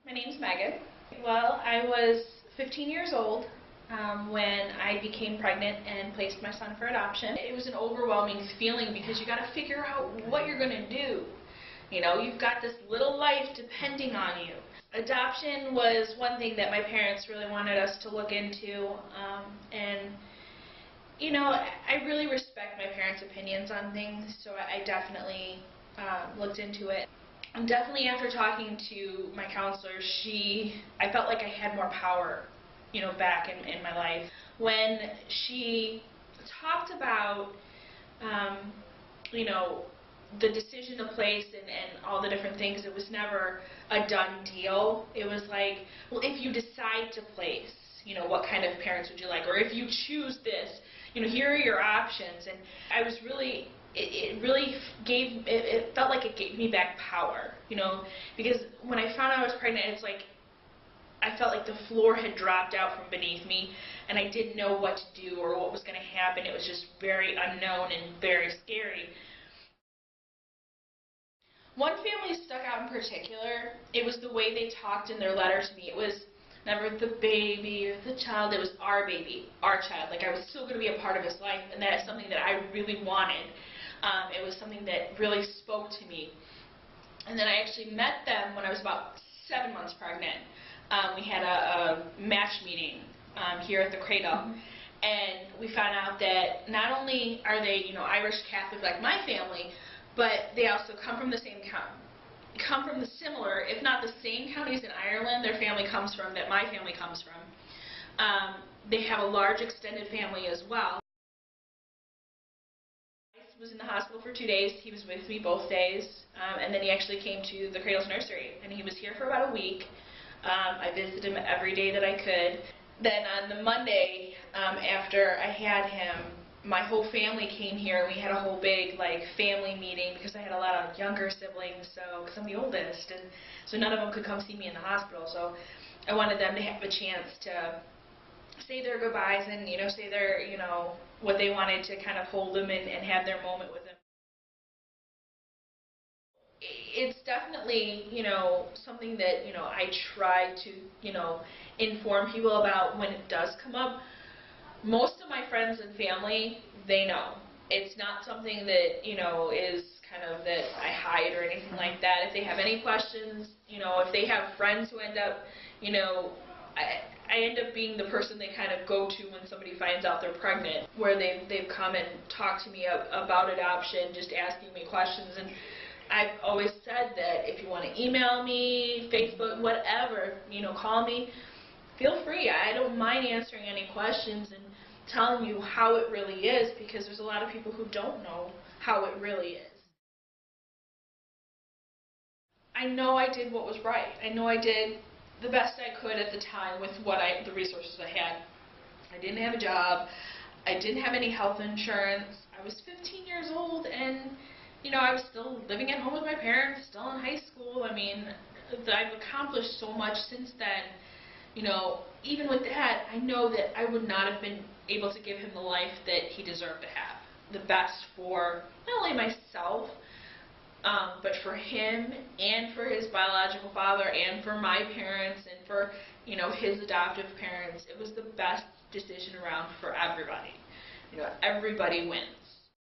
My name's Megan. Well, I was 15 years old when I became pregnant and placed my son for adoption. It was an overwhelming feeling because you got to figure out what you're going to do. You know, you've got this little life depending on you. Adoption was one thing that my parents really wanted us to look into, and you know, I really respect my parents' opinions on things, so I definitely looked into it. And definitely after talking to my counselor, I felt like I had more power, you know, back in my life. When she talked about, you know, the decision to place and all the different things, it was never a done deal. It was like, well, if you decide to place, you know, what kind of parents would you like? Or if you choose this, you know, here are your options. And I was really, it felt like it gave me back power, you know, because when I found out I was pregnant, it's like, I felt like the floor had dropped out from beneath me, and I didn't know what to do or what was going to happen. It was just very unknown and very scary. One family stuck out in particular. It was the way they talked in their letter to me. It was never the baby or the child. It was our baby, our child. Like I was still going to be a part of his life, and that is something that I really wanted. It was something that really spoke to me. And then I actually met them when I was about 7 months pregnant. We had a match meeting here at the Cradle, and we found out that not only are they, you know, Irish Catholic like my family, but they also come from the similar, if not the same counties in Ireland their family comes from, that my family comes from. They have a large extended family as well. I was in the hospital for 2 days. He was with me both days, and then he actually came to the Cradle's nursery, and he was here for about a week. I visited him every day that I could. Then on the Monday after I had him, my whole family came here, and we had a whole big family meeting because I had a lot of younger siblings, so because I'm the oldest, and so none of them could come see me in the hospital. So I wanted them to have a chance to say their goodbyes and, you know, say their, you know, what they wanted to kind of hold them and have their moment with them. It's definitely, you know, something that, you know, I try to, you know, inform people about when it does come up. Most of my friends and family, they know. It's not something that, you know, is kind of that I hide or anything like that. If they have any questions, you know, if they have friends who end up, you know, I end up being the person they kind of go to when somebody finds out they're pregnant, where they've come and talked to me about adoption, just asking me questions. And I've always said that if you want to email me, Facebook, whatever, you know, call me, feel free. I don't mind answering any questions and telling you how it really is, because there's a lot of people who don't know how it really is. I know I did what was right. I know I did the best I could at the time with the resources I had. I didn't have a job. I didn't have any health insurance. I was 15 years old, and you know, I was still living at home with my parents, still in high school. I mean, I've accomplished so much since then. You know, even with that, I know that I would not have been able to give him the life that he deserved to have. The best for not only myself, but for him and for his biological father and for my parents and for, you know, his adoptive parents. It was the best decision around for everybody. You know, everybody wins.